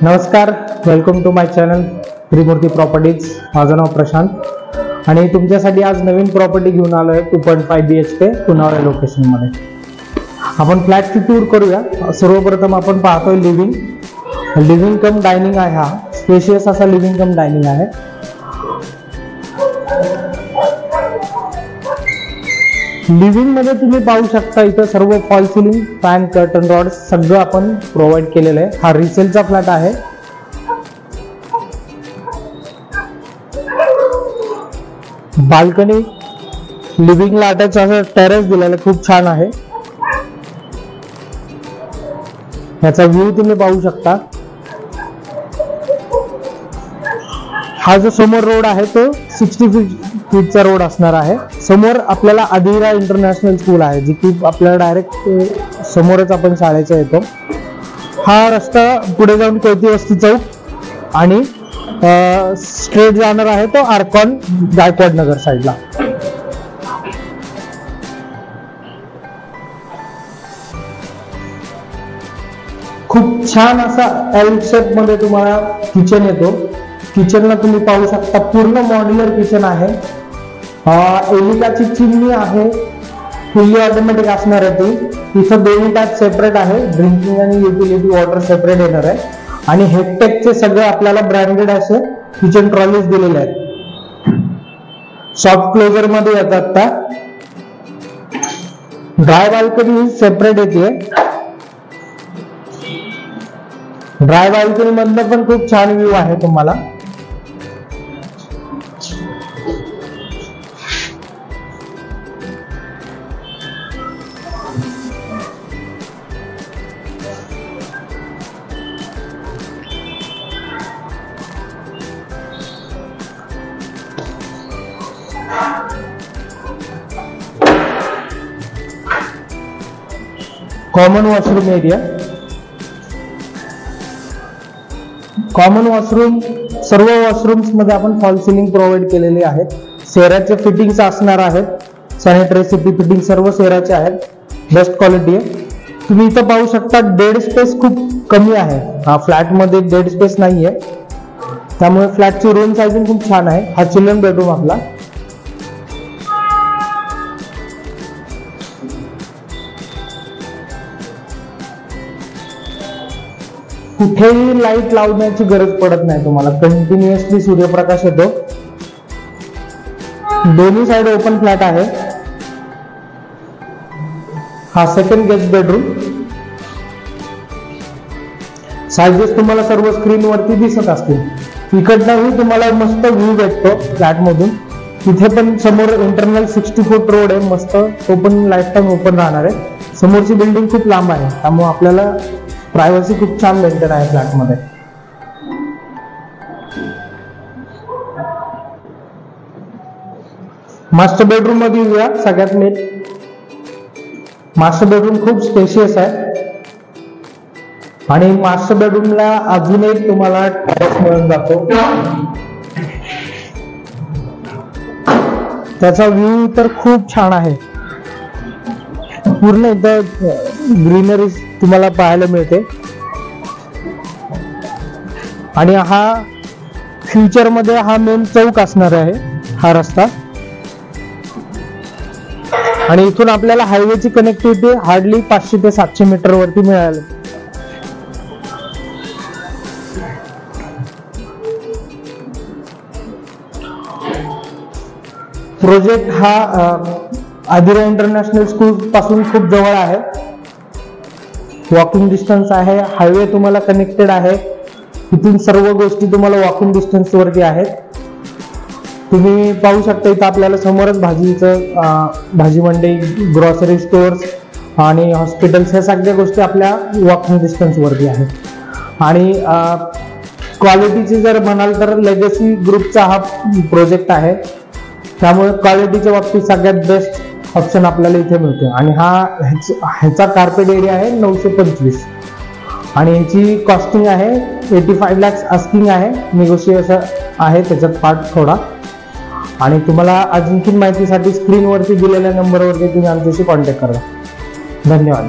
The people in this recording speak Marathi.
नमस्कार, welcome to my channel Trimurti properties. माझं नाव प्रशांत आणि तुमच्यासाठी आज नवीन प्रॉपर्टी घेऊन आलो आहे 2.5 BHK पुनावरे लोकेशनमध्ये. आपण फ्लॅटची टूर करूया. सर्वप्रथम आपण पाहतोय लिव्हिंग कम डायनिंग आहे. हा स्पेशियस असा लिव्हिंग कम डायनिंग आहे. लिव्हिंग मध्ये तुम्ही पाहू शकता इथं सर्व fall ceiling, fan, curtain rod सगळं आपण प्रोव्हाइड केलेलं आहे. हा रिसेलचा फ्लॅट आहे. बाल्कनी लिव्हिंगला अटॅच असं टेरेस दिलेलं खूप छान आहे. याचा व्ह्यू तुम्ही पाहू शकता. हा जो समोर रोड आहे तो 60 फीटचा रोड असणार आहे. समोर आपल्याला अधिरा इंटरनॅशनल स्कूल आहे, जी की आपल्याला डायरेक्ट समोरच आपण शाळेचा येतो. हा रस्ता पुढे जाऊन कोयती वस्ती चौक आणि स्ट्रेट जाणार आहे तो आर्कॉन गायकवाड नगर साईडला. खूप छान असा एल शेप मध्ये तुम्हाला किचन येतो. किचनला तुम्ही पाहू शकता पूर्ण मॉड्युलर किचन आहे. एलिकाची चिमणी आहे, फुल्ली ऑटोमॅटिक असणार आहे ती. इथं दोन्ही टॅप सेपरेट आहे, ड्रिंकिंग आणि युटिलिटी वॉटर सेपरेट येणार आहे. आणि हेक्टेकचे सगळे आपल्याला ब्रँडेड असे किचन ट्रॉलीज दिलेले आहेत. सॉफ्ट क्लोजर मध्ये येतात त्या. ड्राय बाल्कनी सेपरेट येते. ड्राय बाल्कनी मधनं पण खूप छान व्ह्यू आहे तुम्हाला. Common washroom area. Common washroom सर्व वॉशरूम्स मध्ये आपण फॉल सिलिंग प्रोव्हाइड केलेली आहेत. सेराचे फिटिंग्स असणार आहेत. सॅनिटरी सिटी फिटिंग सर्व सेराचे आहेत. बेस्ट क्वालिटी आहे. तुम्ही इथं पाहू शकता डेड स्पेस खूप कमी आहे. हा फ्लॅट मध्ये डेड स्पेस नाहीये, त्यामुळे फ्लॅटची रूम साइजिंग खूप छान आहे. हा चिल्ड्रन बेडरूम आपला. कुठेही लाईट लावण्याची गरज पडत नाही तुम्हाला. कंटिन्युअसली सूर्यप्रकाश येतो. दोन्ही साइड ओपन फ्लॅट आहे. हा सेकंड गेस्ट बेडरूम. साइजेस तुम्हाला सर्व स्क्रीन वरती दिसत असतील. इकडनंही तुम्हाला मस्त व्ह्यू भेटतो फ्लॅट मधून. तिथे पण समोर इंटरनल 60 फूट रोड आहे. मस्त ओपन, लाईफ टाइम ओपन राहणार आहे. समोरची बिल्डिंग खूप लांब आहे, त्यामुळे आपल्याला प्रायव्हसी खूप छान मेंटेन आहे फ्लॅट मध्ये. मास्टर बेडरूम मध्ये येऊया. सगळ्यात मेन मास्टर बेडरूम खूप स्पेशियस आहे आणि मास्टर बेडरूमला अजून एक तुम्हाला टेरेस मिळून जातो. त्याचा व्ह्यू तर खूप छान आहे. पूर्ण इथं ग्रीनरी तुम्हाला पाहायला मिळते. आणि हा फ्युचर मध्ये हा मेन चौक असणार आहे, हा रस्ता. आणि इथून आपल्याला हायवेची कनेक्टिव्हिटी हार्डली 500 ते 700 मीटर वरती मिळाली. प्रोजेक्ट हा अधिरा इंटरनॅशनल स्कूल पासून खूप जवळ आहे. वॉकिंग डिस्टन्स आहे. हायवे तुम्हाला कनेक्टेड आहे. इथून सर्व गोष्टी तुम्हाला वॉकिंग डिस्टन्स वरती आहेत. तुम्ही पाहू शकता इथं आपल्याला समोरच भाजी मंडी, ग्रॉसरी स्टोअर्स आणि हॉस्पिटल्स ह्या सगळ्या गोष्टी आपल्या वॉकिंग डिस्टन्स वरती आहेत. आणि क्वालिटीची जर म्हणाल तर लेगसी ग्रुपचा हा प्रोजेक्ट आहे, त्यामुळे क्वालिटीच्या बाबतीत सगळ्यात बेस्ट ऑप्शन आपल्याला इथे मिळते. आणि ह्याचा कार्पेट एरिया आहे 925 आणि ह्याची कॉस्टिंग आहे 85 लाख आस्किंग आहे. निगोशिएशन आहे त्याच्यात पार्ट थोडा. आणि तुम्हाला आणखी माहितीसाठी स्क्रीनवरती दिलेल्या नंबरवरती तुम्ही आमच्याशी कॉन्टॅक्ट करा. धन्यवाद.